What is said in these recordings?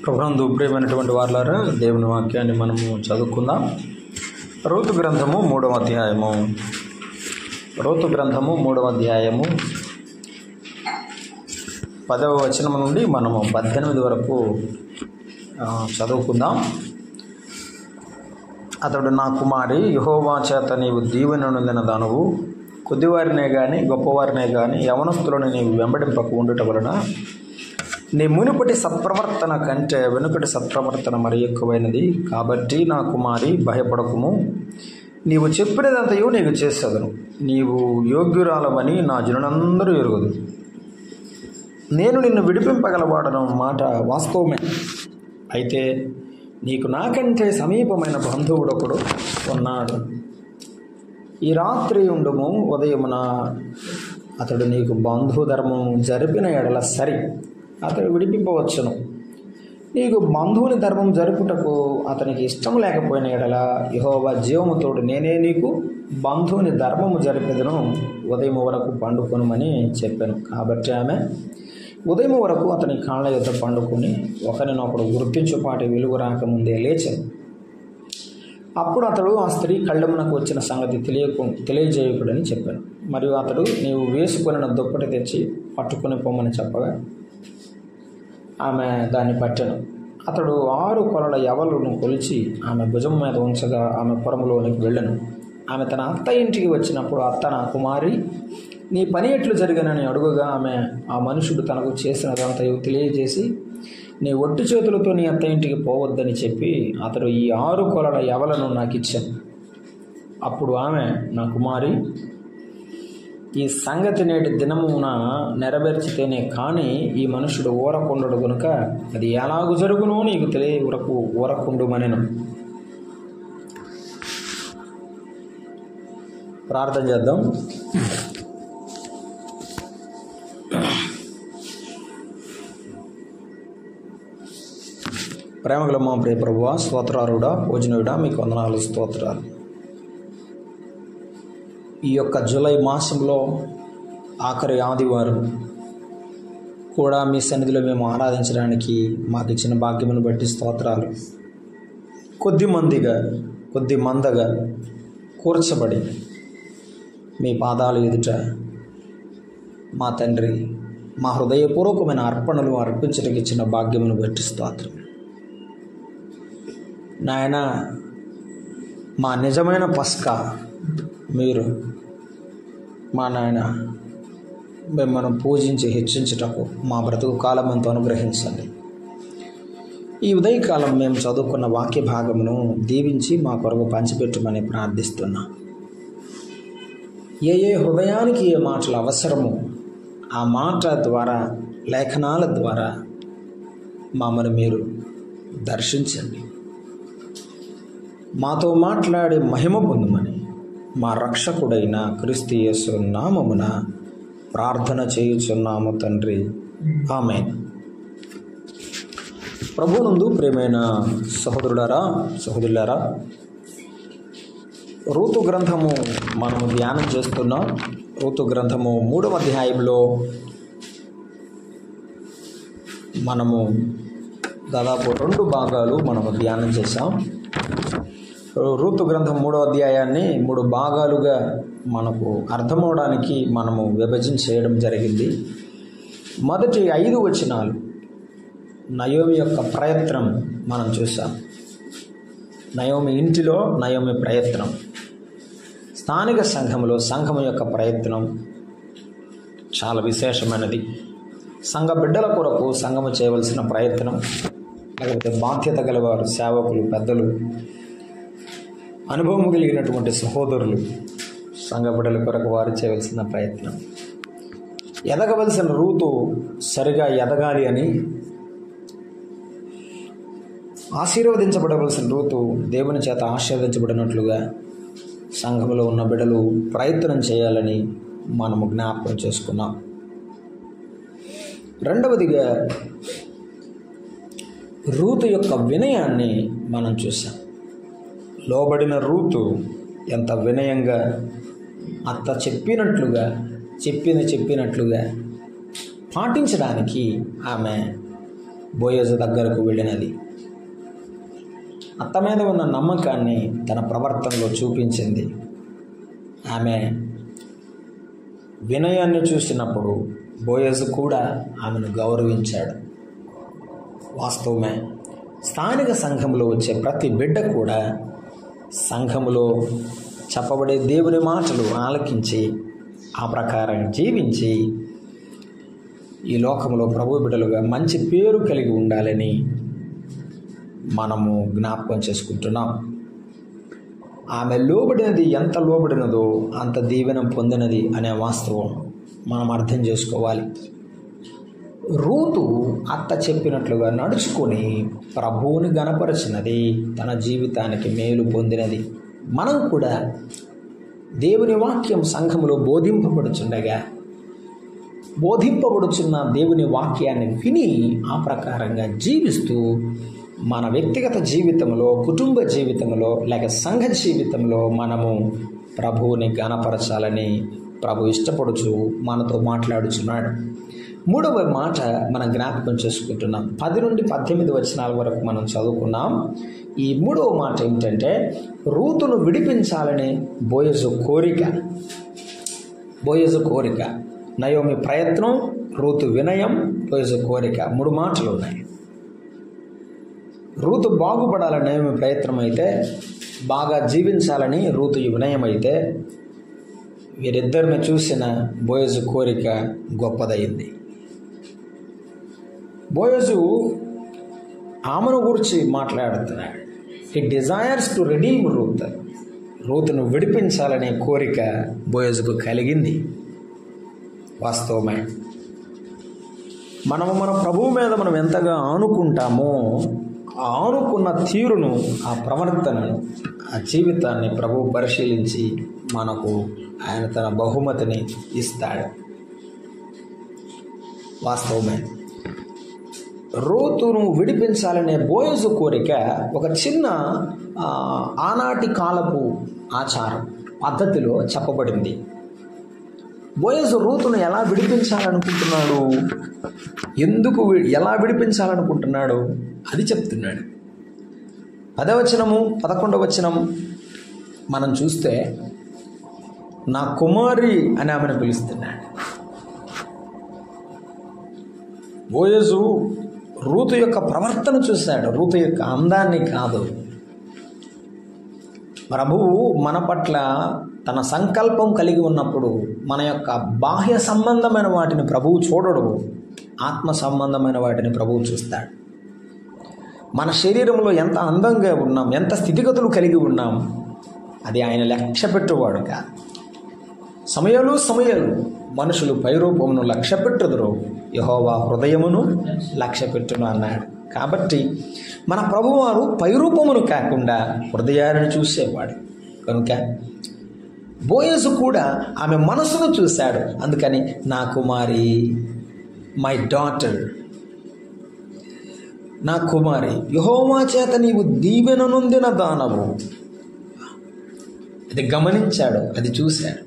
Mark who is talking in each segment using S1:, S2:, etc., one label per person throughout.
S1: ప్రభునందు ప్రియమైనటువంటి వారులారా, దేవుని వాక్యాన్ని మనము చదువుకుందాం. రూతు గ్రంథము 3వ అధ్యాయము. రూతు గ్రంథము 3వ అధ్యాయము 10వ వచనం నుండి మనము 18 వరకు చదువుకుందాం. అతడు, నా కుమారి, యెహోవా చేత నీవు దీవెన నొందిన దానవు, కొద్దివారినే కానీ గొప్పవారినే కానీ యవనస్తులను నీవు వెంబడింపక ఉండుట వలన నీ మునుపటి సత్ప్రవర్తన కంటే వెనుకటి సత్ప్రవర్తన మరి ఎక్కువైనది. కాబట్టి నా కుమారి, భయపడకుము, నీవు చెప్పినదంతయు నీకు చేసేదను. నీవు యోగ్యురాలవని నా జనులందరూ ఎరుగుదు. నేను నిన్ను విడిపింపగలవాడను మాట వాస్తవమే. అయితే నీకు నాకంటే సమీపమైన బంధువుడొకడు ఉన్నాడు. ఈ రాత్రి ఉండుము, ఉదయమున అతడు నీకు బంధుధర్మం జరిపిన ఎడల సరి, అతడు విడిపింపవచ్చును. నీకు బంధువుని ధర్మం జరుపుటకు అతనికి ఇష్టం లేకపోయిన ఎడల యెహోవా జీవముతోడు నేనే నీకు బంధువుని ధర్మము జరిపెదను, ఉదయం వరకు పండుకొనుమని చెప్పాను. కాబట్టి ఆమె ఉదయం వరకు అతని కాళ్ళ యొద్ద పండుకొని ఒకరినొకడు గుర్తించుపాటి వెలుగు రాకముందే లేచాను. అప్పుడు అతడు ఆ స్త్రీ కళ్ళమునకు వచ్చిన సంగతి తెలియజేయకుడని చెప్పాను. మరియు అతడు, నీవు వేసుకొనిన దుప్పటి తెచ్చి పట్టుకుని పొమ్మని చెప్పగా ఆమె దాన్ని పట్టెను. అతడు 6 కొలల యవలును కొలిచి ఆమె భుజం మీద ఉంచగా ఆమె పురములోనికి వెళ్ళెను. ఆమె తన అత్త ఇంటికి వచ్చినప్పుడు అత్త, నా కుమారి, నీ పని ఎట్లు జరిగినని అడుగుగా ఆమె ఆ మనుషుడు తనకు చేసినదంతయు తెలియజేసి, నీ ఒట్టి చేతులతో నీ అత్త ఇంటికి పోవద్దని చెప్పి అతడు ఈ 6 కొలల యవలను నాకు ఇచ్చాను. అప్పుడు ఆమె, నా కుమారి, ఈ సంగతి నేటి దినమున నెరవేర్చితేనే కానీ ఈ మనుషుడు ఊరకుండడు గనుక అది ఎలాగు జరుగునో నీకు తెలియ వరకు ఊరకుండుమనెను. ప్రార్థన చేద్దాం. ప్రేమగల మా ప్రియ ప్రభువా, స్తోత్రారుడా, పూజనీయుడా, మీకు వందనాలు, స్తోత్రాలు. ఈ యొక్క జూలై మాసంలో ఆఖరి ఆదివారం కూడా మీ సన్నిధిలో మేము ఆరాధించడానికి మాకు ఇచ్చిన భాగ్యమును బట్టి స్తోత్రాలు. కొద్ది మందగా కూర్చబడి మీ పాదాలు ఎదుట మా తండ్రి మా హృదయపూర్వకమైన అర్పణలు అర్పించడానికి ఇచ్చిన భాగ్యమును బట్టి స్తోత్రం. నాయన, మా నిజమైన పస్కా మీరు మా నాయన, మిమ్మల్ని పూజించి హెచ్చించుటకు మా బ్రతుకు కాలం అంతా అనుగ్రహించండి. ఈ ఉదయకాలం మేము చదువుకున్న వాక్య భాగమును దీవించి మా కొరకు పంచిపెట్టమని ప్రార్థిస్తున్నా. ఏ హృదయానికి ఏ మాటలు అవసరమో ఆ మాట ద్వారా, లేఖనాల ద్వారా మమ్మల్ని మీరు దర్శించండి. మాతో మాట్లాడి మహిమ పొందుమని మా రక్షకుడైన క్రీస్తు యేసు నామమున ప్రార్థన చేయుచున్నాము తండ్రి, ఆమేన్. ప్రభువునందు ప్రియమైన సహోదరులారా, రూతు గ్రంథము మనము ధ్యానం చేస్తున్నాం. రూతు గ్రంథము 3వ అధ్యాయంలో మనము దాదాపు 2 భాగాలు మనము ధ్యానం చేశాం. రూతు గ్రంథం 3వ అధ్యాయాన్ని 3 భాగాలుగా మనకు అర్థమవడానికి మనము విభజించేయడం జరిగింది. మొదటి 5 వచనాలు నయోమి యొక్క ప్రయత్నం మనం చూసాం. నయోమి ఇంటిలో నయోమి ప్రయత్నం, స్థానిక సంఘము యొక్క ప్రయత్నం చాలా విశేషమైనది. సంఘ బిడ్డల కొరకు సంఘము చేయవలసిన ప్రయత్నం, లేకపోతే బాధ్యత గలవారు, సేవకులు, పెద్దలు, అనుభవం కలిగినటువంటి సహోదరులు సంఘ బిడ్డల కొరకు వారు చేయవలసిన ప్రయత్నం. ఎదగవలసిన రూతు సరిగా ఎదగాలి అని, ఆశీర్వదించబడవలసిన రూతు దేవుని చేత ఆశీర్వదించబడినట్లుగా సంఘంలో ఉన్న బిడ్డలు ప్రయత్నం చేయాలని మనము జ్ఞాపకం చేసుకున్నాం. రెండవదిగా రూతు యొక్క వినయాన్ని మనం చూసాం. లోబడిన రూతు ఎంత వినయంగా అత్త చెప్పినట్లుగా పాటించడానికి ఆమె బోయజు దగ్గరకు వెళ్ళినది. అత్త మీద ఉన్న నమ్మకాన్ని తన ప్రవర్తనలో చూపించింది. ఆమె వినయాన్ని చూసినప్పుడు బోయజు కూడా ఆమెను గౌరవించాడు. వాస్తవమే, స్థానిక సంఘంలో వచ్చే ప్రతి బిడ్డ కూడా సంఘములో చెప్పబడే దేవుని మాటలు ఆలకించి ఆ ప్రకారం జీవించి ఈ లోకంలో ప్రభు బిడ్డలుగా మంచి పేరు కలిగి ఉండాలని మనము జ్ఞాపకం చేసుకుంటున్నాం. ఆమె లోబడినది ఎంత లోబడినదో అంత దీవెన పొందినది అనే వాస్తవం మనం అర్థం చేసుకోవాలి. రూతు అత్త చెప్పినట్లుగా నడుచుకొని ప్రభువుని గణపరచినది, తన జీవితానికి మేలు పొందినది. మనం కూడా దేవుని వాక్యం సంఘములో బోధింపబడుచున్న దేవుని వాక్యాన్ని విని ఆ ప్రకారంగా జీవిస్తూ మన వ్యక్తిగత జీవితంలో, కుటుంబ జీవితంలో లేక సంఘ జీవితంలో మనము ప్రభువుని గణపరచాలని ప్రభు ఇష్టపడుచు మనతో మాట్లాడుచున్నాడు. మూడవ మాట మనం జ్ఞాపకం చేసుకుంటున్నాం. 10 నుండి 18 వచనాల వరకు మనం చదువుకున్నాం. ఈ మూడవ మాట ఏమిటంటే, రూతును విడిపించాలని బోయజు కోరిక. నయోమి ప్రయత్నం, రూతు వినయం, బోయజు కోరిక. 3 మాటలు ఉన్నాయి. రూతు బాగుపడాలని నయోమి ప్రయత్నం అయితే, బాగా జీవించాలని రూతు వినయం అయితే, వీరిద్దరిని చూసిన బోయజు కోరిక గొప్పదైంది. బోయజు ఆమెను గురించి మాట్లాడుతున్నాడు. హీ డిజైర్స్ టు రిడీమ్ రూతును విడిపించాలనే కోరిక బోయజుకు కలిగింది. వాస్తవమే, మన ప్రభువు మీద మనం ఎంతగా ఆనుకుంటామో ఆ ఆనుకున్న తీరును, ఆ ప్రవర్తనను, ఆ జీవితాన్ని ప్రభువు పరిశీలించి మనకు ఆయన తన బహుమతిని ఇస్తాడు. వాస్తవమే, రూతును విడిపించాలనే బోయజు కోరిక ఒక చిన్న ఆనాటి కాలపు ఆచారం పద్ధతిలో చెప్పబడింది. బోయజు రూతును ఎలా విడిపించాలనుకుంటున్నాడు, ఎలా విడిపించాలనుకుంటున్నాడు అది చెప్తున్నాడు. 10వ వచనము 11వ వచనం మనం చూస్తే, నా కుమారి అని ఆమెను పిలుస్తున్నాడు. బోయజు రూతు యొక్క ప్రవర్తన చూశాడు, రూతు యొక్క అందాన్ని కాదు. ప్రభువు మన పట్ల తన సంకల్పం కలిగి ఉన్నప్పుడు మన యొక్క బాహ్య సంబంధమైన వాటిని ప్రభువు చూడడు, ఆత్మ సంబంధమైన వాటిని ప్రభువు చూస్తాడు. మన శరీరంలో ఎంత అందంగా ఉన్నాం, ఎంత స్థితిగతులు కలిగి ఉన్నాం, అది ఆయన లక్ష్య పెట్టువాడు కాదు. సమయాలు మనుషులు పైరూపమును లక్ష్య పెట్టుదురు, యెహోవా హృదయమును లక్ష్య పెట్టును అన్నాడు. కాబట్టి మన ప్రభువారు పైరూపమును కాకుండా హృదయాన్ని చూసేవాడు. కనుక బోయజు కూడా ఆమె మనసును చూశాడు. అందుకని నా కుమారి, మై డాటర్, నా కుమారి, యెహోవా చేత నీవు దీవెన నొందిన దానవు. అది గమనించాడు, అది చూశాడు.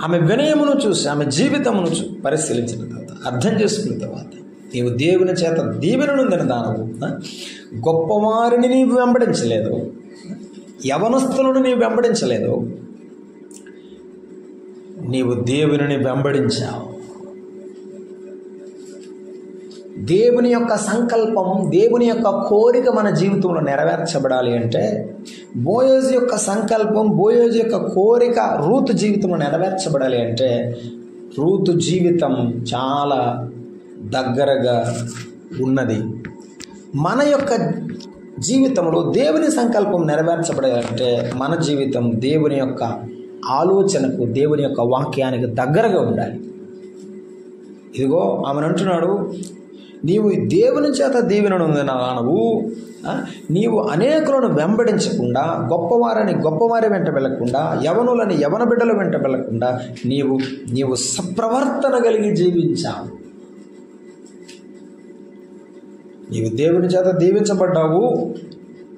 S1: ఆమె వినయమును చూసి, ఆమె జీవితమును పరిశీలించిన తర్వాత, అర్థం చేసుకున్న తర్వాత, నీవు దేవుని చేత దీవెన నొందిన దానవు. గొప్పవారిని నీవు వెంబడించలేదు, యవనస్తులను నీవు వెంబడించలేదు, నీవు దేవుని వెంబడించావు. దేవుని యొక్క సంకల్పం, దేవుని యొక్క కోరిక మన జీవితంలో నెరవేర్చబడాలి అంటే, బోయజు యొక్క సంకల్పం, బోయజు యొక్క కోరిక రూతు జీవితంలో నెరవేర్చబడాలి అంటే, రూతు జీవితం చాలా దగ్గరగా ఉన్నది. మన యొక్క జీవితంలో దేవుని సంకల్పం నెరవేర్చబడాలంటే మన జీవితం దేవుని యొక్క ఆలోచనకు, దేవుని యొక్క వాక్యానికి దగ్గరగా ఉండాలి. ఇదిగో ఆమెను అంటున్నాడు, నీవు దేవుని చేత దీవెన నొందినవాడవు, నీవు అనేకులను వెంబడించకుండా, గొప్పవారి వెంట వెళ్లకుండా, యవనులని యవన బిడ్డల వెంట వెళ్లకుండా నీవు సత్ప్రవర్తన కలిగి జీవించావు. నీవు దేవుని చేత దీవించబడ్డావు,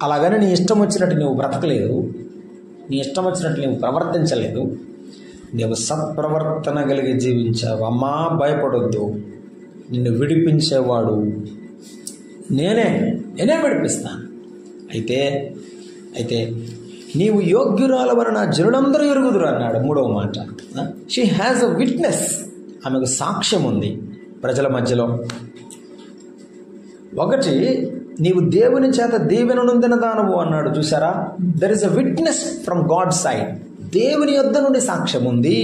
S1: అలాగని నీ ఇష్టం వచ్చినట్టు నీవు బ్రతకలేదు, నీ ఇష్టం వచ్చినట్టు నీవు ప్రవర్తించలేదు, నీవు సత్ప్రవర్తన కలిగి జీవించావు. అమ్మా భయపడొద్దు, నిన్ను విడిపించేవాడు నేనే విడిపిస్తాను. అయితే నీవు యోగ్యురాలవని నా జనులందరూ ఎరుగుదురు అన్నాడు. 3వ మాట, షీ హ్యాజ్ అ విట్నెస్. ఆమెకు సాక్ష్యం ఉంది ప్రజల మధ్యలో. 1, నీవు దేవుని చేత దీవెన నొందిన దానవు అన్నాడు. చూసారా, there is a witness from God side. దేవుని యొద్ద నుండి సాక్ష్యం ఉంది.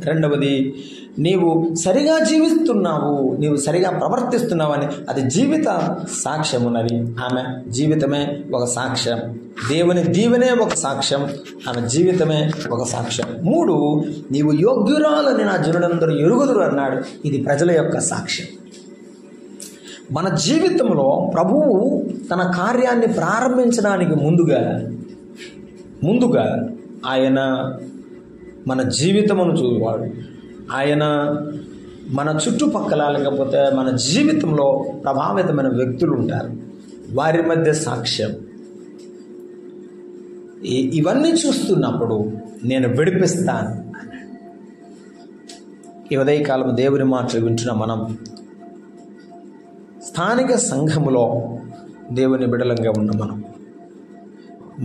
S1: 2వది, నీవు సరిగా జీవిస్తున్నావు, నీవు సరిగా ప్రవర్తిస్తున్నావని అది జీవిత సాక్ష్యం ఉన్నది. ఆమె జీవితమే ఒక సాక్ష్యం, దేవుని దీవెనే ఒక సాక్ష్యం, ఆమె జీవితమే ఒక సాక్ష్యం. 3, నీవు యోగ్యురాలని నా జనులందరూ ఎరుగుదురు అన్నాడు. ఇది ప్రజల యొక్క సాక్ష్యం. మన జీవితంలో ప్రభువు తన కార్యాన్ని ప్రారంభించడానికి ముందుగా ఆయన మన జీవితమును చూసేవాడు. ఆయన మన చుట్టుపక్కల, లేకపోతే మన జీవితంలో ప్రభావితమైన వ్యక్తులు ఉంటారు, వారి మధ్య సాక్ష్యం. ఇవన్నీ చూస్తున్నప్పుడు నేను విడిపిస్తాను అన్నాడు. ఈ ఉదయకాలం దేవుని మాటలు వింటున్న స్థానిక సంఘములో దేవుని బిడలంగా ఉన్న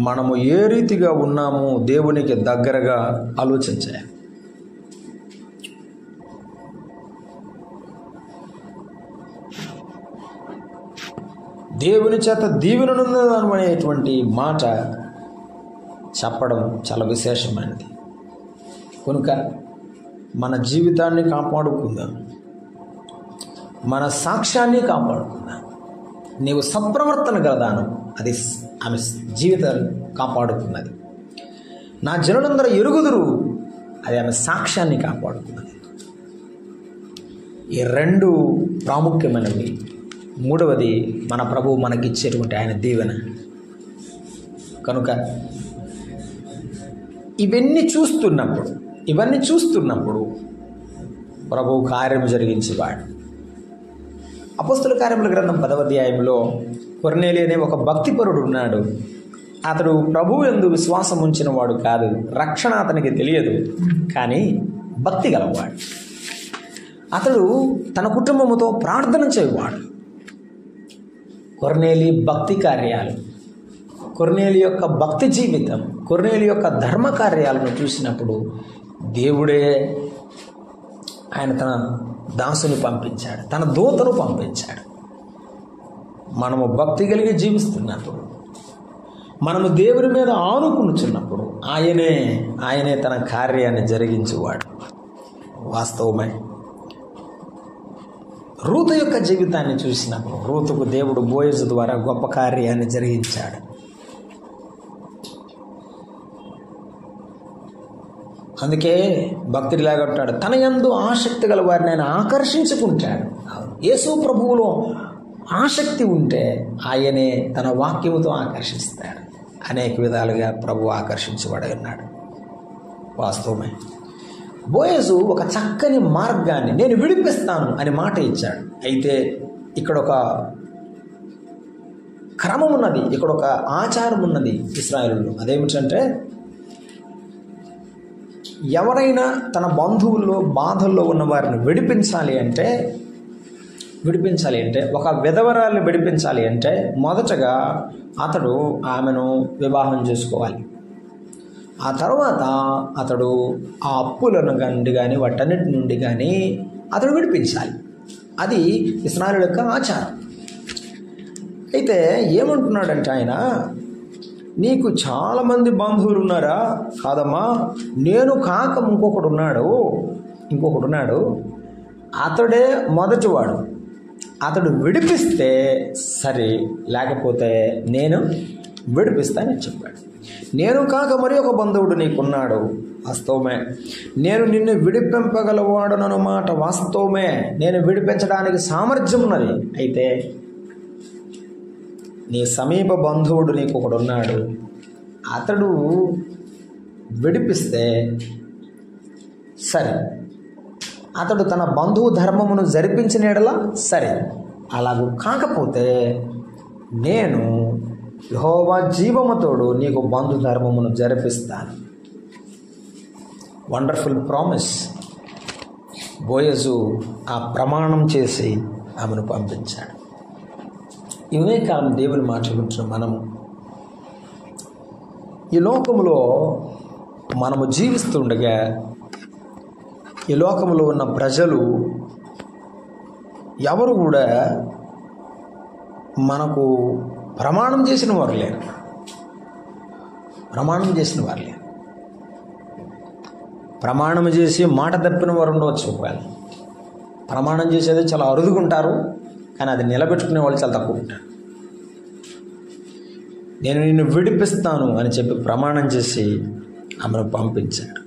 S1: మనము ఏ రీతిగా ఉన్నామో దేవునికి దగ్గరగా ఆలోచించాలి. దేవుని చేత దీవెననుందను అనేటువంటి మాట చెప్పడం చాలా విశేషమైనది. కనుక మన జీవితాన్ని కాపాడుకుందాం, మన సాక్ష్యాన్ని కాపాడుకుందాం. నీవు సత్ప్రవర్తన గలదాను, అది ఆమె జీవితాన్ని కాపాడుకున్నది. నా జనులందరూ ఎరుగుదురు, అది ఆమె సాక్ష్యాన్ని కాపాడుకున్నది. ఈ 2 ప్రాముఖ్యమైనవి. 3వది మన ప్రభువు మనకిచ్చేటువంటి ఆయన దీవెన. కనుక ఇవన్నీ చూస్తున్నప్పుడు ప్రభువు కార్యం జరిగించేవాడు. అపోస్తలుల కార్యముల గ్రంథం 10వ అధ్యాయంలో కొర్నేలి అనే ఒక భక్తిపరుడు ఉన్నాడు. అతడు ప్రభువు యందు విశ్వాసం ఉంచిన వాడు కాదు, రక్షణ అతనికి తెలియదు, కానీ భక్తి గలవాడు. అతడు తన కుటుంబముతో ప్రార్థన చేయవాడు. కొర్నేలి భక్తి కార్యాలు, కొర్నేలి యొక్క భక్తి జీవితం, కొర్నేలి యొక్క ధర్మ కార్యాలను చూసినప్పుడు దేవుడే ఆయన తన దాసుని పంపించాడు, తన దూతను పంపించాడు. మనము భక్తి కలిగి జీవిస్తున్నప్పుడు, మనము దేవుని మీద ఆనుకుంటున్నప్పుడు ఆయనే తన కార్యాన్ని జరిగించేవాడు. వాస్తవమే. రూతు యొక్క జీవితాన్ని చూసినప్పుడు రూతుకు దేవుడు బోయజు ద్వారా గొప్ప కార్యాన్ని జరిగించాడు. అందుకే భక్తుడిలాగా ఉంటాడు, తన యందు ఆసక్తి గల వారిని ఆయన ఆకర్షించుకుంటాడు. యేసు ప్రభువులో ఆసక్తి ఉంటే ఆయనే తన వాక్యముతో ఆకర్షిస్తాడు. అనేక విధాలుగా ప్రభు ఆకర్షించబడి ఉన్నాడు. వాస్తవమే. బోయజు ఒక చక్కని మార్గాన్ని నేను విడిపిస్తాను అని మాట ఇచ్చాడు. అయితే ఇక్కడ ఒక క్రమం ఉన్నది, ఇక్కడ ఒక ఆచారం ఉన్నది ఇశ్రాయేలులో. అదేమిటంటే, ఎవరైనా తన బంధువుల్లో బాధల్లో ఉన్న వారిని విడిపించాలి అంటే ఒక విధవరాల్ని విడిపించాలి అంటే మొదటగా అతడు ఆమెను వివాహం చేసుకోవాలి. ఆ తర్వాత అతడు ఆ అప్పులను నుండి కానీ వాటన్నిటి నుండి కానీ అతడు విడిపించాలి. అది ఇశ్రాయేలు యొక్క ఆచారం. అయితే ఏమంటున్నాడంటే ఆయన, నీకు చాలామంది బంధువులు ఉన్నారా? కాదమ్మా, నేను కాక ఇంకొకడు ఉన్నాడు, అతడే మొదటివాడు. అతడు విడిపిస్తే సరే, లేకపోతే నేను విడిపిస్తానని చెప్పాడు. నేను కాక మరి ఒక బంధువుడు నీకున్నాడు, వాస్తవమే. నేను నిన్ను విడిపింపగలవాడునను మాట వాస్తవమే. నేను విడిపించడానికి సామర్థ్యం ఉన్నది. అయితే నీ సమీప బంధువుడు నీకు ఒకడు ఉన్నాడు, అతడు విడిపిస్తే సరే, అతడు తన బంధువు ధర్మమును జరిపించిన యెడల సరే, అలాగూ కాకపోతే నేను యెహోవా జీవముతోడు నీకు బంధు ధర్మమును జరిపిస్తాను. Wonderful promise. బోయజు ఆ ప్రమాణం చేసి ఆమెను పంపించాడు. ఇవే కాలం దేవుని మాటలు వింటున్న మనము ఈ లోకంలో మనము జీవిస్తుండగా ఈ లోకంలో ఉన్న ప్రజలు ఎవరు కూడా మనకు ప్రమాణం చేసిన వారు లేరు. ప్రమాణం చేసి మాట తప్పిన వారు ఉండవచ్చు. ఒకవేళ ప్రమాణం చేసేది చాలా అరుదుగా ఉంటారు, కానీ అది నిలబెట్టుకునే వాళ్ళు చాలా తక్కువ ఉంటారు. నేను నిన్ను విడిపిస్తాను అని చెప్పి ప్రమాణం చేసి ఆమెను పంపించాడు.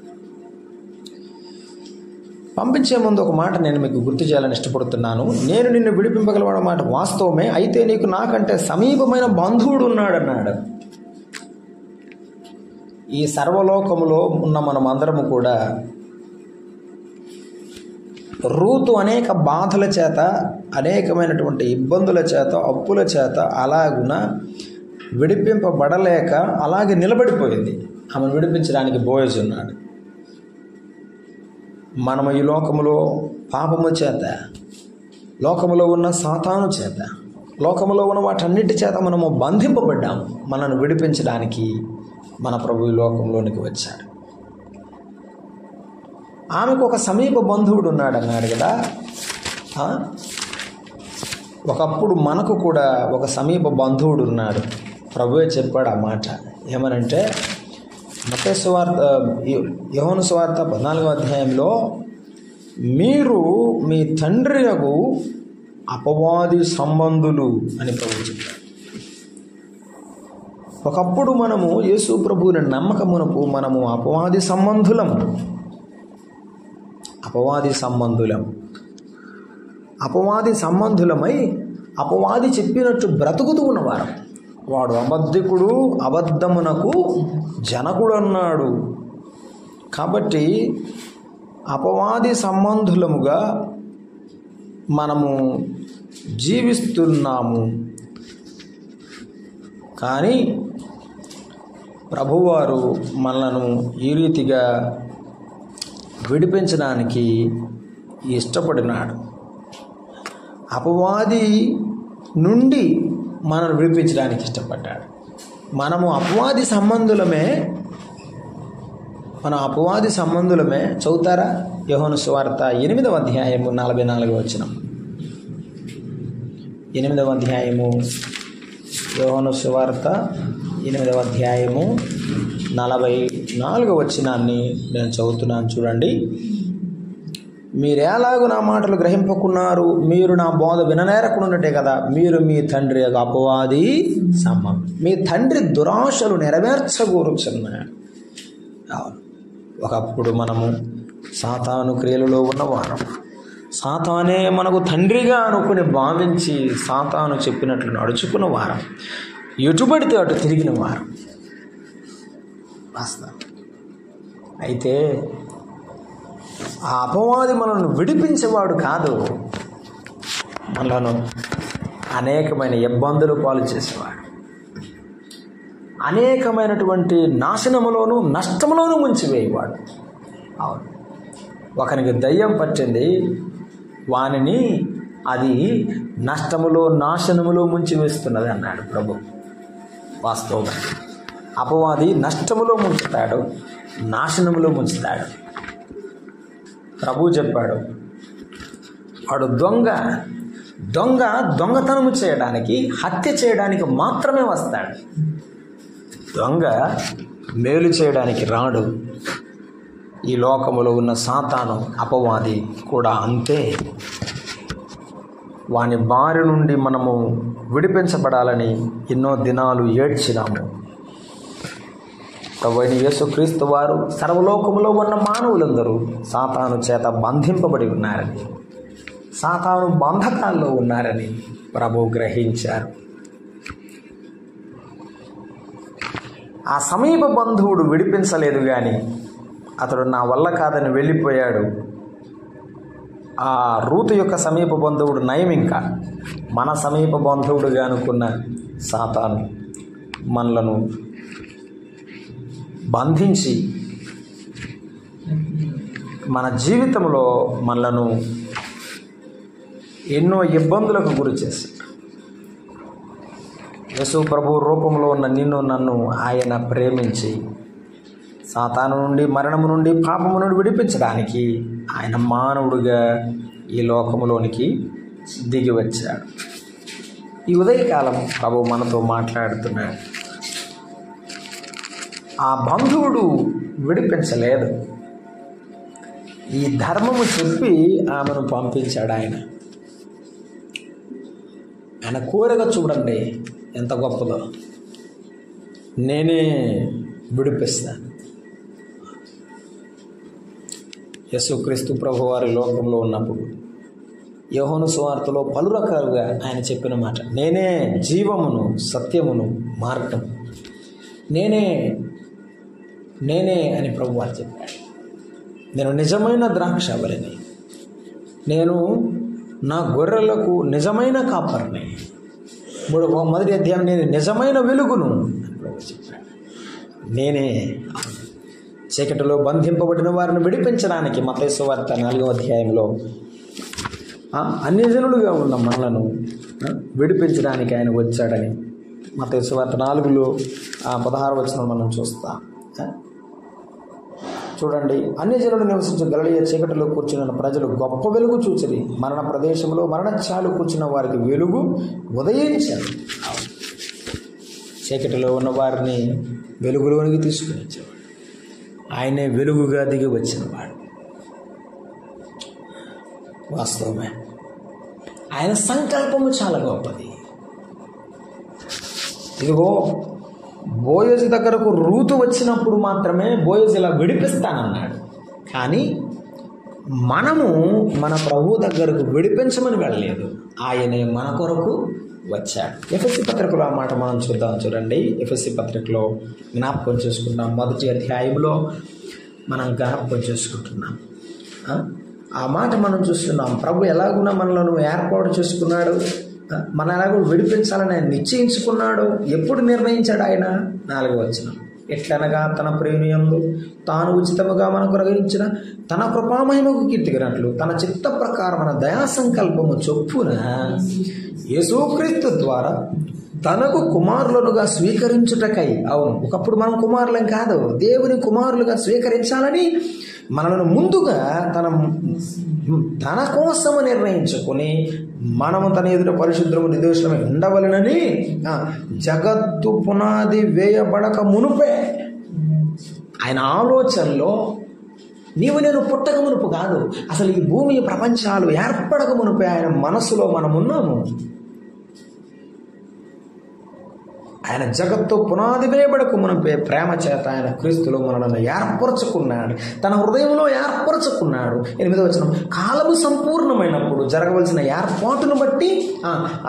S1: పంపించే ముందు ఒక మాట నేను మీకు గుర్తు చేయాలని ఇష్టపడుతున్నాను. నేను నిన్ను విడిపింపగలవాడ మాట వాస్తవమే, అయితే నీకు నాకంటే సమీపమైన బంధువుడు ఉన్నాడన్నాడు. ఈ సర్వలోకములో ఉన్న మనం అందరము కూడా రూతు అనేక బాధల చేత, అనేకమైనటువంటి ఇబ్బందుల చేత, అప్పుల చేత అలాగున విడిపింపబడలేక అలాగే నిలబడిపోయింది. ఆమెను విడిపించడానికి బోయజు ఉన్నాడు. మనము ఈ లోకములో పాపము చేత, లోకములో ఉన్న సాతాను చేత, లోకములో ఉన్న వాటన్నిటి చేత మనము బంధింపబడ్డాము. మనను విడిపించడానికి మన ప్రభు ఈ లోకంలోనికి వచ్చాడు. ఆమెకు ఒక సమీప బంధువుడు ఉన్నాడు అన్నాడు కదా. ఒకప్పుడు మనకు కూడా ఒక సమీప బంధువుడు ఉన్నాడు. ప్రభువే చెప్పాడు ఆ మాట. ఏమనంటే మత్తయి సువార్త, యోహాను సువార్త 14వ అధ్యాయంలో, మీరు మీ తండ్రియగు అపవాది సంబంధులు అని ప్రభు చెప్పాడు. ఒకప్పుడు మనము యేసు ప్రభువుని నమ్మకమునకు మనము అపవాది సంబంధులమై అపవాది చెప్పినట్టు బ్రతుకుతూ ఉన్నవారు. వాడు అబద్ధికుడు, అబద్ధమునకు జనకుడు అన్నాడు. కాబట్టి అపవాది సంబంధులముగా మనము జీవిస్తున్నాము. కానీ ప్రభువారు మనలను ఈ రీతిగా విడిపించడానికి ఇష్టపడినాడు. అపవాది నుండి మనల్ని విడిపించడానికి ఇష్టపడ్డాడు. మనము అపవాది సంబంధులమే. చదువుతారా? యోహాను సువార్త 8వ అధ్యాయము 44వ వచనం. 8వ అధ్యాయము యోహాను సువార్త 8వ అధ్యాయము 44వ వచనాన్ని నేను చదువుతున్నాను, చూడండి. మీరెలాగూ నా మాటలు గ్రహింపకున్నారు, మీరు నా బోధ విననేరకుండాటే కదా, మీరు మీ తండ్రి అపవాది సంబంధం, మీ తండ్రి దురాశలు నెరవేర్చగోరుచున్నాడు. ఒకప్పుడు మనము సాతాను క్రియలలో ఉన్నవారం. సాతానే మనకు తండ్రిగా అనుకుని భావించి సాతాను చెప్పినట్లు నడుచుకున్న వారం, ఎటుబడితే అటు తిరిగిన వారం వాస్తవం. అయితే ఆ అపవాది మనల్ని విడిపించేవాడు కాదు, మనలను అనేకమైన ఇబ్బందులు పాలు చేసేవాడు, అనేకమైనటువంటి నాశనములోను నష్టములోను ముంచివేయవాడు. అవును, ఒకనికి దయ్యం పట్టింది, వానిని అది నష్టములో నాశనములో ముంచివేస్తున్నది అన్నాడు ప్రభు. వాస్తవంగా అపవాది నష్టములో ముంచుతాడు, నాశనములో ముంచుతాడు. ప్రభు చెప్పాడు, వాడు దొంగతనము చేయడానికి, హత్య చేయడానికి మాత్రమే వస్తాడు. దొంగ మేలు చేయడానికి రాడు. ఈ లోకములో ఉన్న సాతాను అపవాది కూడా అంతే. వాని బారి నుండి మనము విడిపించబడాలని ఎన్నో దినాలు ఏడ్చినాము. ప్రభువైన యేసుక్రీస్తు వారు సర్వలోకములో ఉన్న మానవులందరూ సాతాను చేత బంధింపబడి ఉన్నారని, సాతాను బంధకాల్లో ఉన్నారని ప్రభువు గ్రహించారు. ఆ సమీప బంధువుడు విడిపించలేదు, కానీ అతడు నా వల్ల కాదని వెళ్ళిపోయాడు. ఆ రూతు యొక్క సమీప బంధువుడు నయం. ఇంకా మన సమీప బంధువుడుగా అనుకున్న సాతాను మనలను బంధించి మన జీవితంలో మనలను ఎన్నో ఇబ్బందులకు గురి చేశాడు. యేసు ప్రభు రూపంలో ఉన్న నిన్ను నన్ను ఆయన ప్రేమించి సాతాను నుండి, మరణము నుండి, పాపము నుండి విడిపించడానికి ఆయన మానవుడిగా ఈ లోకములోనికి దిగి వచ్చాడు. ఈ ఉదయకాలం ప్రభు మనతో మాట్లాడుతున్నాడు. ఆ బంధువుడు విడిపించలేదు, ఈ ధర్మము చెప్పి ఆమెను పంపించాడు. ఆయన కోరిక చూడండి ఎంత గొప్పదో. నేనే విడిపిస్తాను. యేసుక్రీస్తు ప్రభువారి లోకంలో ఉన్నప్పుడు యోహాను సువార్తలో పలు రకాలుగా ఆయన చెప్పిన మాట, నేనే జీవమును, సత్యమును, మార్గం, నేనే అని ప్రభువారు చెప్పాడు. నేను నిజమైన ద్రాక్షవల్లిని, నేను నా గొర్రెలకు నిజమైన కాపరిని. మొదటి అధ్యాయం నేను నిజమైన వెలుగును అని ప్రభు చెప్పాడు. నేనే చీకటిలో బంధింపబడిన వారిని విడిపించడానికి మత్తయి సువార్త 4వ అధ్యాయంలో అన్యజనులుగా ఉన్న మనలను విడిపించడానికి ఆయన వచ్చాడని మత్తయి సువార్త 4లో 16వ వచనం మనం చూస్తాం. చూడండి, అన్యజనులు నివసించే గలిలయ చీకటిలో కూర్చున్న ప్రజలు గొప్ప వెలుగు చూచిరి. మరణ ప్రదేశంలో మరణఛాయలు కూర్చున్న వారికి వెలుగు ఉదయించారు. చీకటిలో ఉన్న వారిని వెలుగులోనికి తీసుకుని వచ్చేవాడు. ఆయనే వెలుగుగా దిగి వచ్చినవాడు. వాస్తవమే, ఆయన సంకల్పము చాలా గొప్పది. ఇదిగో బోయజు దగ్గరకు రూతు వచ్చినప్పుడు మాత్రమే బోయజు ఇలా విడిపిస్తానన్నాడు. కానీ మనము మన ప్రభు దగ్గరకు విడిపించమని వెళ్ళలేదు, ఆయనే మన కొరకు వచ్చాడు. ఎఫెసీ పత్రికలో ఆ మాట మనం చూడండి. ఎఫెసీ పత్రికలో జ్ఞాపకం చేసుకున్నాం. 1వ అధ్యాయంలో మనం జ్ఞాపకం చేసుకుంటున్నాం. ఆ మాట మనం చూస్తున్నాం. ప్రభు ఎలాగున్నా మనలను ఏర్పాటు చేసుకున్నాడు, మన ఎలాగో విడిపించాలని ఆయన నిశ్చయించుకున్నాడు. ఎప్పుడు నిర్ణయించాడు ఆయన? 4వ వచనం, ఎట్లనగా తన ప్రేమియంలో తాను ఉచితముగా మనకు గ్రహించిన తన కృపామహిమకు కీర్తిగినట్లు తన చిత్త ప్రకారమైన దయా సంకల్పము చొప్పున యేసుక్రీస్తు ద్వారా తనకు కుమారులనుగా స్వీకరించుటకై. అవును, ఒకప్పుడు మనం కుమారులం కాదు, దేవుని కుమారులుగా స్వీకరించాలని మనలను ముందుగా తన కోసము నిర్ణయించుకొని మనము తన ఎదుట పరిశుద్ధము నిర్దోషమై ఉండవలెనని జగత్తు పునాది వేయబడక మునుపే ఆయన ఆలోచనలో, నీవు నేను పుట్టక మునుపు కాదు, అసలు ఈ భూమి ప్రపంచాలు ఏర్పడక మునుపే ఆయన మనసులో మనం ఉన్నాము. ఆయన జగత్తు పునాది వేయబడకు మునుపే ప్రేమ చేత ఆయన క్రీస్తులో మనలను ఏర్పరచుకున్నాడు, తన హృదయంలో ఏర్పరచుకున్నాడు. 8వ వచనం, కాలము సంపూర్ణమైనప్పుడు జరగవలసిన ఏర్పాటును బట్టి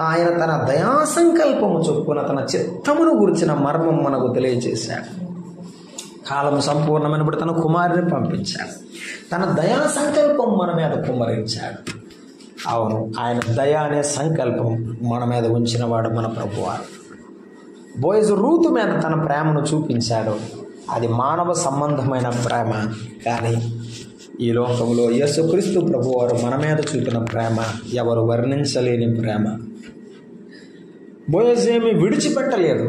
S1: ఆయన తన దయా సంకల్పము చొప్పున తన చిత్తమును గురించిన మర్మం మనకు తెలియజేశాడు. కాలము సంపూర్ణమైనప్పుడు తన కుమారుని పంపించాడు, తన దయా సంకల్పం మన మీద కుమ్మరించాడు. అవును, ఆయన దయ అనే సంకల్పం మన మీద ఉంచినవాడు మన ప్రభువారు. బోయజు రూతు మీద తన ప్రేమను చూపించాడు. అది మానవ సంబంధమైన ప్రేమ. కానీ ఈ లోకంలో యేసుక్రీస్తు ప్రభువారు మన మీద చూపిన ప్రేమ ఎవరు వర్ణించలేని ప్రేమ. బోయజు ఏమి విడిచిపెట్టలేదు,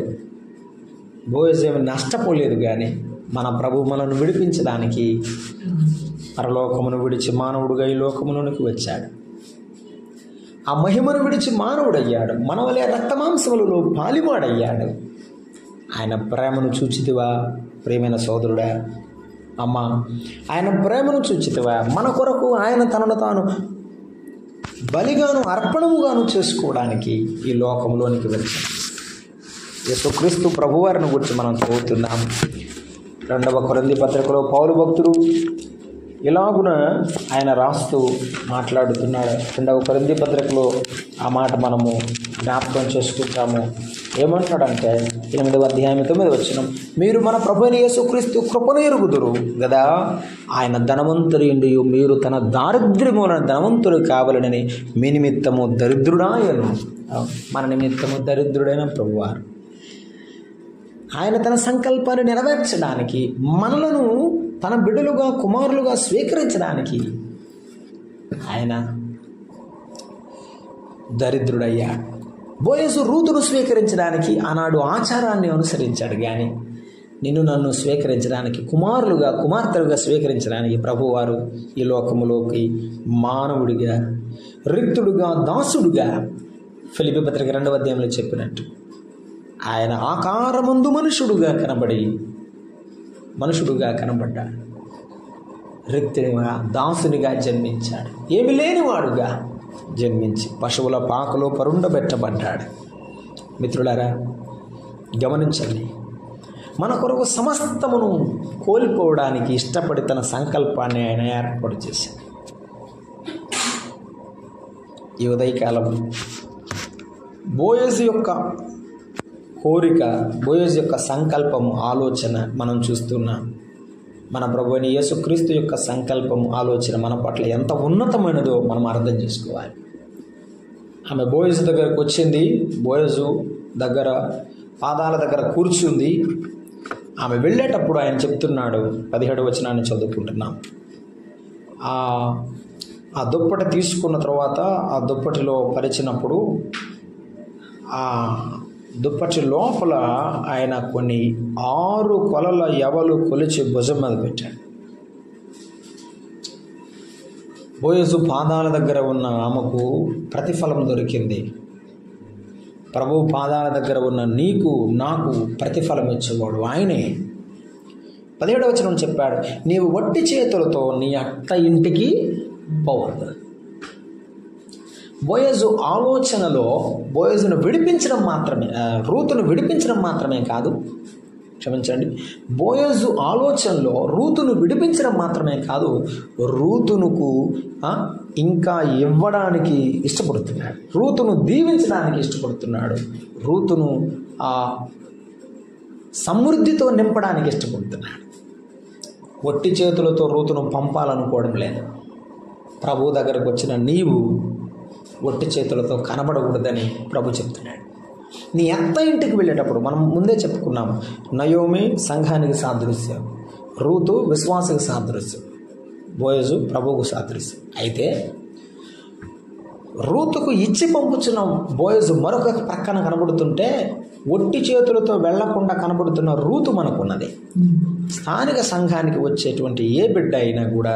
S1: బోయజు ఏమి నష్టపోలేదు. కానీ మన ప్రభు మనను విడిపించడానికి పరలోకమును విడిచి మానవుడుగా ఈ లోకములోనికి వచ్చాడు. ఆ మహిమను విడిచి మానవుడయ్యాడు, మన వలె రక్తమాంసములలో పాలివాడయ్యాడు. ఆయన ప్రేమను చూచితివా ప్రియమైన సోదరుడా, అమ్మ, ఆయన ప్రేమను చూచితివా? మన కొరకు ఆయన తనను తాను బలిగాను అర్పణముగాను చేసుకోవడానికి ఈ లోకంలోనికి వచ్చాడు. యేసుక్రీస్తు ప్రభువారిని గురించి మనం చదువుతున్నాం. 2వ కొరింథీ పత్రికలో పౌలు భక్తుడు ఇలాగున ఆయన రాస్తూ మాట్లాడుతున్నాడు. 2వ కొరింథీ పత్రికలో ఆ మాట మనము జ్ఞాపకం చేసుకుంటాము. ఏమంటాడంటే 8వ అధ్యాయం 9వ వచనం, మీరు మన ప్రభువైన యేసుక్రీస్తు కృపను ఎరుగుదురు కదా, ఆయన ధనవంతుడు, మీరు తన దారిద్ర్యములను ధనవంతుడు కావాలని మీ నిమిత్తము దరిద్రుడాయను. మన నిమిత్తము దరిద్రుడైన ప్రభువారు ఆయన తన సంకల్పాన్ని నెరవేర్చడానికి మనలను తన బిడ్డలుగా కుమారులుగా స్వీకరించడానికి ఆయన దరిద్రుడయ్యాడు. బోయజు రూతును స్వీకరించడానికి ఆనాడు ఆచారాన్ని అనుసరించాడు, కానీ నిన్ను నన్ను స్వీకరించడానికి, కుమారులుగా కుమార్తెలుగా స్వీకరించడానికి ప్రభువారు ఈ లోకములోకి మానవుడిగా, రిక్తుడుగా, దాసుడుగా ఫిలిప్పీ పత్రిక 2వ అధ్యాయంలో చెప్పినట్టు ఆయన ఆకారమందు మనుషుడుగా కనబడ్డాడు. రిక్తునిగా, దాసునిగా జన్మించాడు. ఏమి లేనివాడుగా జన్మించి పశువుల పాకలో పరుండబెట్టబడ్డాడు. మిత్రులారా, గమనించండి, మన కొరకు సమస్తమును కోల్పోవడానికి ఇష్టపడి తన సంకల్పాన్ని ఆయన ఏర్పాటు చేశాడు. ఈ ఉదయకాలం బోయజు యొక్క కోరిక, బోయజు యొక్క సంకల్పం, ఆలోచన మనం చూస్తున్నాం. మన ప్రభువైన యేసుక్రీస్తు యొక్క సంకల్పం, ఆలోచన మన పట్ల ఎంత ఉన్నతమైనదో మనం అర్థం చేసుకోవాలి. ఆమె బోయజు దగ్గరకు వచ్చింది, బోయజు దగ్గర పాదాల దగ్గర కూర్చుంది. ఆమె వెళ్ళేటప్పుడు ఆయన చెప్తున్నాడు, 17వ వచనాన్ని చదువుకుంటున్నాం. ఆ దుప్పటి తీసుకున్న తర్వాత ఆ దుప్పటిలో పరిచినప్పుడు ఆ దుప్పటి లోపల ఆయన కొన్ని 6 కొలల యవలు కొలిచి భుజం మీద పెట్టాడు. బోయజు పాదాల దగ్గర ఉన్న ఆమెకు ప్రతిఫలం దొరికింది. ప్రభువు పాదాల దగ్గర ఉన్న నీకు నాకు ప్రతిఫలం ఇచ్చేవాడు ఆయనే. 17వ వచనం చెప్పాడు, నీవు వట్టి చేతులతో నీ అత్త ఇంటికి పోవద్దు. బోయజు ఆలోచనలో బోయజును విడిపించడం మాత్రమే, రూతును విడిపించడం మాత్రమే కాదు, క్షమించండి, బోయజు ఆలోచనలో రూతును విడిపించడం మాత్రమే కాదు, రూతునుకు ఇంకా ఇవ్వడానికి ఇష్టపడుతున్నాడు, రూతును దీవించడానికి ఇష్టపడుతున్నాడు, రూతును సమృద్ధితో నింపడానికి ఇష్టపడుతున్నాడు. ఒట్టి చేతులతో రూతును పంపాలనుకోవడం లేదు. ప్రభు దగ్గరకు వచ్చిన నీవు ఒట్టి చేతులతో కనబడకూడదని ప్రభు చెప్తున్నాడు. నీ అత్త ఇంటికి వెళ్ళేటప్పుడు మనం ముందే చెప్పుకున్నాం, నయోమి సంఘానికి సాదృశ్యం, రూతు విశ్వాసకు సాదృశ్యం, బోయజు ప్రభువుకు సాదృశ్యం. అయితే రూతుకు ఇచ్చి పంపుచున్న బోయజు మరొక ప్రక్కన కనబడుతుంటే, ఒట్టి చేతులతో వెళ్లకుండా కనబడుతున్న రూతు మనకున్నది. స్థానిక సంఘానికి వచ్చేటువంటి ఏ బిడ్డ అయినా కూడా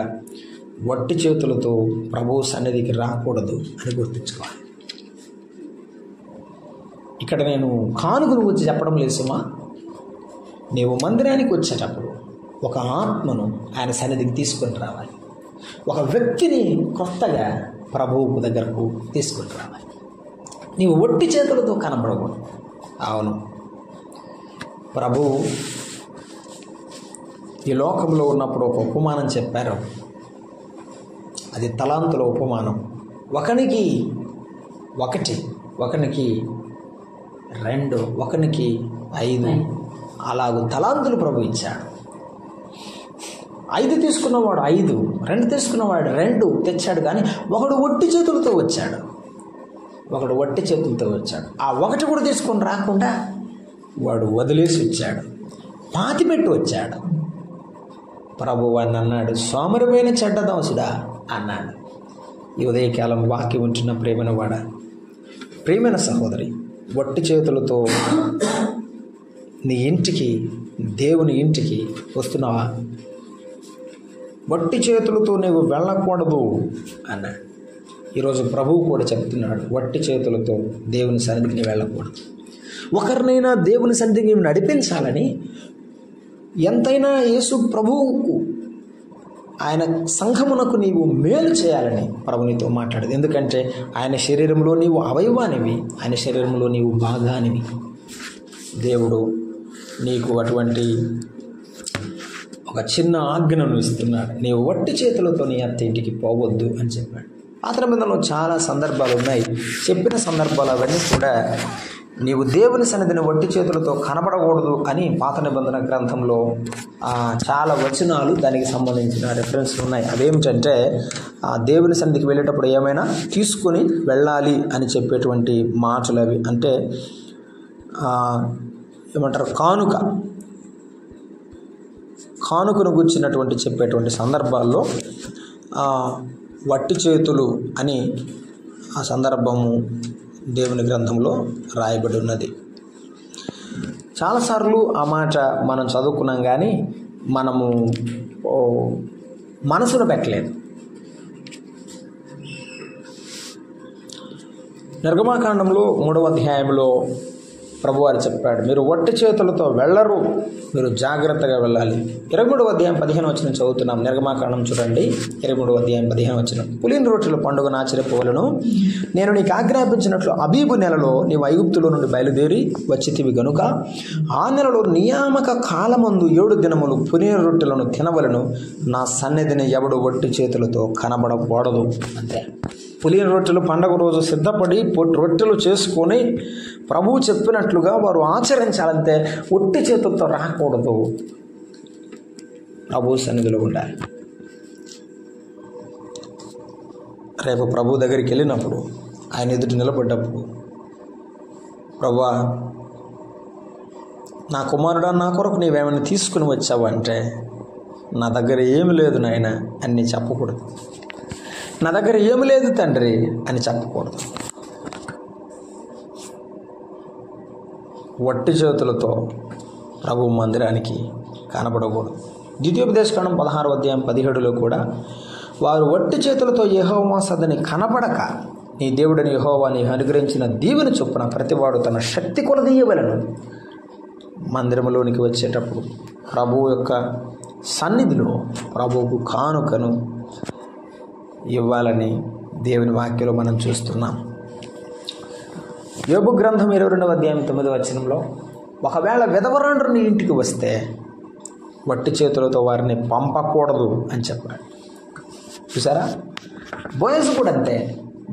S1: వట్టి చేతులతో ప్రభు సన్నిధికి రాకూడదు అని గుర్తుంచుకోవాలి. ఇక్కడ నేను కానుకను గురించి చెప్పడం లేదు సుమా. నీవు మందిరానికి వచ్చేటప్పుడు ఒక ఆత్మను ఆయన సన్నిధికి తీసుకొని రావాలి. ఒక వ్యక్తిని కొత్తగా ప్రభువు దగ్గరకు తీసుకొని రావాలి. నీవు ఒట్టి చేతులతో కనబడకూడదు. అవును, ప్రభువు ఈ లోకంలో ఉన్నప్పుడు ఒక ఉపమానం చెప్పారు. అది తలాంతుల ఉపమానం. ఒకనికి 1, ఒకనికి 2, ఒకనికి 5 అలాగూ తలాంతులు ప్రభు ఇచ్చాడు. 5 తీసుకున్నవాడు 5, 2 తీసుకున్నవాడు 2 తెచ్చాడు. కానీ ఒకడు ఒట్టి చేతులతో వచ్చాడు. ఆ 1 కూడా తీసుకొని రాకుండా వాడు వదిలేసి వచ్చాడు, పాతిపెట్టి వచ్చాడు. ప్రభు వాడిని అన్నాడు, సోమరిపోయిన చెడ్డ దోసుడా అన్నాడు. ఈ ఉదయకాలం వాక్యం ఉంటున్న ప్రేమైన వాడ, ప్రేమైన సహోదరి, వట్టి చేతులతో నీ ఇంటికి, దేవుని ఇంటికి వస్తున్నావా? వట్టి చేతులతో నీవు వెళ్ళకూడదు అన్నాడు. ఈరోజు ప్రభువు కూడా చెప్తున్నాడు, వట్టి చేతులతో దేవుని సన్నిధికి నీవు వెళ్ళకూడదు. ఒకరినైనా దేవుని సన్నిధికి నీవు నడిపించాలని, ఎంతైనా యేసు ప్రభువుకు, ఆయన సంఘమునకు నీవు మేలు చేయాలని ప్రభు నీతో మాట్లాడదు. ఎందుకంటే ఆయన శరీరంలో నీవు అవయవానివి, ఆయన శరీరంలో నీవు భాగానివి. దేవుడు నీకు అటువంటి ఒక చిన్న ఆజ్ఞను ఇస్తున్నాడు. నీవు వట్టి చేతులతో నీ అత్త ఇంటికి పోవద్దు అని చెప్పాడు. పాత నిబంధనలో చాలా సందర్భాలు ఉన్నాయి. చెప్పిన సందర్భాలు అవన్నీ కూడా నీవు దేవుని సన్నిధిని వట్టి చేతులతో కనబడకూడదు అని పాత నిబంధన గ్రంథంలో చాలా వచనాలు దానికి సంబంధించిన రెఫరెన్స్లు ఉన్నాయి. అవేమిటంటే దేవుని సన్నిధికి వెళ్ళేటప్పుడు ఏమైనా తీసుకొని వెళ్ళాలి అని చెప్పేటువంటి మాటలు అవి. అంటే ఏమంటారు, కానుకను గుర్చినటువంటి చెప్పేటువంటి సందర్భాల్లో వట్టి చేతులు అని ఆ సందర్భము దేవుని గ్రంథంలో రాయబడి ఉన్నది. చాలాసార్లు ఆ మాట మనం చదువుకున్నాం, కానీ మనము మనసును పెట్టలేదు. నిర్గమాకాండంలో 3వ అధ్యాయంలో ప్రభువారు చెప్పాడు, మీరు వట్టి చేతులతో వెళ్ళరు, మీరు జాగ్రత్తగా వెళ్ళాలి. 23వ అధ్యాయం 15 వచనం చదువుతున్నాం. నిర్గమాకాండం చూడండి, 23వ అధ్యాయం 15 వచనం. పులిన రొట్టెల పండుగను ఆచరింపవలెను. నేను నీకు ఆజ్ఞాపించినట్లు అబీబు నెలలో నీవు ఐగుప్తులో నుండి బయలుదేరి వచ్చితివి గనుక ఆ నెలలో నియామక కాలమందు 7 దినములు పులిన రొట్టెలను తినవలను. నా సన్నిధిని ఎవడు వట్టి చేతులతో కనబడకూడదు. అంతే. పులిన రొట్టెలు పండగ రోజు సిద్ధపడి రొట్టెలు చేసుకొని ప్రభువు చెప్పినట్లుగా వారు ఆచరించాలంటే ఒట్టి చేతులతో రాకూడదు, ప్రభు సన్నిధిలో ఉండాలి. రేపు ప్రభు దగ్గరికి వెళ్ళినప్పుడు, ఆయన ఎదుటి నిలబడ్డప్పుడు, ప్రభువా నా కుమారుడా, నా కొరకు నీవేమైనా తీసుకుని వచ్చావు అంటే, నా దగ్గర ఏమి లేదు నాయన అని చెప్పకూడదు. నా దగ్గర ఏమి లేదు తండ్రి అని చెప్పకూడదు. వట్టి చేతులతో ప్రభు మందిరానికి కనబడకూడదు. ద్వితీయోపదేశకాండం 16వ అధ్యాయం 17లో కూడా వారు వట్టి చేతులతో యెహోవా సన్నిధిని కనబడక నీ దేవుడిని యెహోవా నీకు అనుగ్రహించిన దీవెన చొప్పున ప్రతివాడు తన శక్తి కొలదీయవలెను. మందిరంలోనికి వచ్చేటప్పుడు ప్రభువు యొక్క సన్నిధిలో ప్రభువుకు కానుకను ఇవ్వాలని దేవుని వాక్యంలో మనం చూస్తున్నాం. యోబు గ్రంథం 22వ అధ్యాయం 9వ వచనంలో, ఒకవేళ విధవరాండ్రు నీ ఇంటికి వస్తే వట్టి చేతులతో వారిని పంపకూడదు అని చెప్పాడు. చూసారా? బోయజు కూడా అంతే.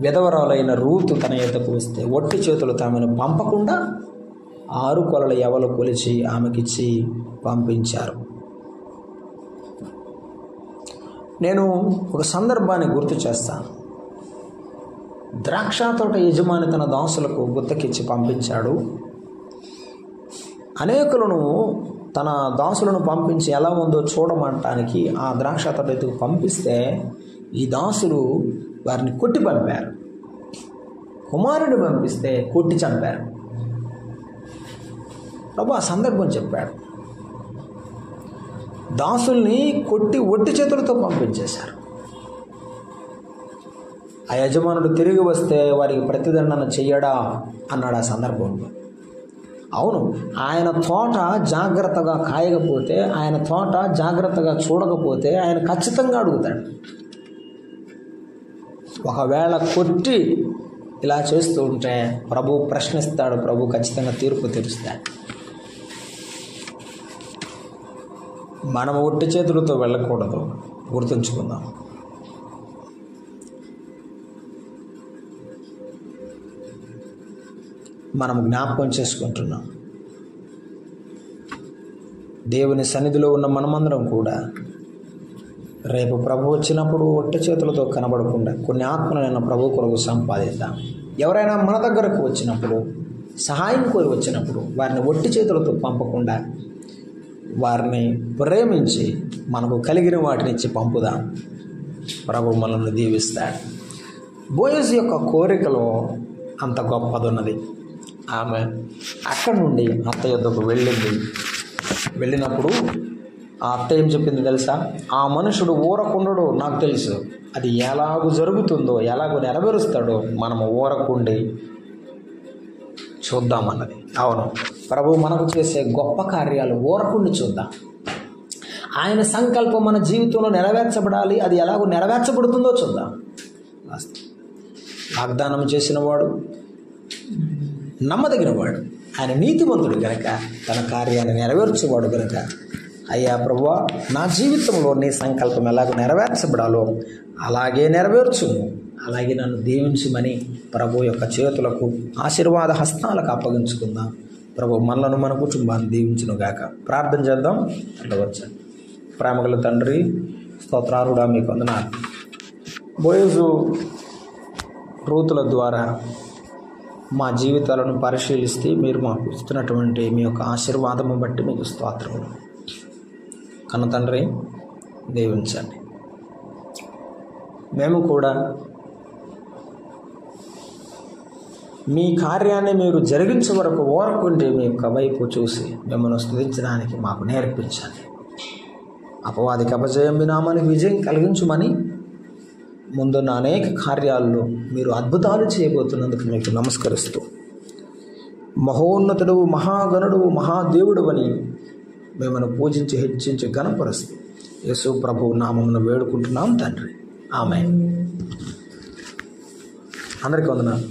S1: విధవరాలైన రూతు తన యొద్దకు వస్తే వట్టి చేతులు ఆమెను పంపకుండా 6 కొలల యవలు కొలిచి ఆమెకిచ్చి పంపించారు. నేను ఒక సందర్భాన్ని గుర్తు చేస్తాను. ద్రాక్ష తోట యజమాని తన దాసులకు గుత్తకిచ్చి పంపించాడు. అనేకులను తన దాసులను పంపించి ఎలా ఉందో చూడమంటానికి ఆ ద్రాక్ష తోట ఎదుగు పంపిస్తే ఈ దాసులు వారిని కొట్టి పంపారు. కుమారుని పంపిస్తే కొట్టి చంపారు. ప్రభు ఆ సందర్భం చెప్పాడు. దాసుల్ని కొట్టి ఒట్టి చేతులతో పంపించేశారు. ఆ యజమానుడు తిరిగి వస్తే వారికి ప్రతిదండన చెయ్యడా అన్నాడు ఆ సందర్భంలో. అవును, ఆయన తోట జాగ్రత్తగా కాయకపోతే, ఆయన తోట జాగ్రత్తగా చూడకపోతే ఆయన ఖచ్చితంగా అడుగుతాడు. ఒకవేళ కొట్టి ఇలా చేస్తూ ఉంటే ప్రభు ప్రశ్నిస్తాడు, ప్రభు ఖచ్చితంగా తీర్పు తీరుస్తాడు. మనం ఒట్టి చేతులతో వెళ్ళకూడదు, గుర్తుంచుకుందాం. మనం జ్ఞాపకం చేసుకుంటున్నాం, దేవుని సన్నిధిలో ఉన్న మనమందరం కూడా రేపు ప్రభు వచ్చినప్పుడు ఒట్టి చేతులతో కనబడకుండా కొన్ని ఆత్మలైన ప్రభు కొరకు సంపాదిద్దాం. ఎవరైనా మన దగ్గరకు వచ్చినప్పుడు, సహాయం కోరి వచ్చినప్పుడు వారిని ఒట్టి చేతులతో పంపకుండా వారిని ప్రేమించి మనకు కలిగిన వాటిని ఇచ్చి పంపుదాం. ప్రభు మనల్ని దీవిస్తాడు. బోయజు యొక్క కోరికలో అంత గొప్పదున్నది. ఆమె అక్కడి నుండి అత్త యొద్దకు వెళ్ళినప్పుడు ఆ అత్త ఏం చెప్పింది తెలుసా? ఆ మనుషుడు ఊరకుండడు, నాకు తెలుసు అది ఎలాగూ జరుగుతుందో, ఎలాగో నెరవేరుస్తాడో మనము ఊరకుండి చూద్దామన్నది. అవును, ప్రభు మనకు చేసే గొప్ప కార్యాలు ఊరకుండి చూద్దాం. ఆయన సంకల్పం మన జీవితంలో నెరవేర్చబడాలి. అది ఎలాగో నెరవేర్చబడుతుందో చూద్దాం. వాగ్దానం చేసిన వాడు నమ్మదగిన వాడు, ఆయన నీతిమంతుడు గనక తన కార్యాన్ని నెరవేర్చేవాడు గనక, అయ్యా ప్రభువా, నా జీవితంలో నీ సంకల్పం ఎలాగో నెరవేర్చబడాలో అలాగే నెరవేర్చుము, అలాగే నన్ను దీవించుమని ప్రభు యొక్క చేతులకు ఆశీర్వాద హస్తాలకు అప్పగించుకుందాం. ప్రభు మనలను మన కుటుంబాన్ని దీవించునుగాక. ప్రార్థన చేద్దాం. అట్లా వచ్చాను. ప్రేమగల తండ్రి, స్తోత్రారుడా మీకు వందనాలు. బోయజు రూతుల ద్వారా మా జీవితాలను పరిశీలిస్తే మీరు మాకు ఇస్తున్నటువంటి మీ యొక్క ఆశీర్వాదము బట్టి మీకు స్తోత్రములు. కన్న తండ్రి దీవించండి. మేము కూడా మీ కార్యాన్ని మీరు జరిగించే వరకు ఓరకుండి మీ యొక్క వైపు చూసి మిమ్మల్ని స్తుతించడానికి మాకు నేర్పించండి. అపవాదికి అపజయం, మీ నామానికి విజయం కలిగించమని ముందున్న అనేక కార్యాల్లో మీరు అద్భుతాలు చేయబోతున్నందుకు మీకు నమస్కరిస్తూ, మహోన్నతుడు, మహాగణుడు, మహాదేవుడు అని మిమ్మల్ని పూజించి హెచ్చించి ఘనపరుస్తూ యేసు ప్రభువు నామమును వేడుకుంటున్నాం తండ్రి. ఆమేన్. అందరికీ వందనాలు.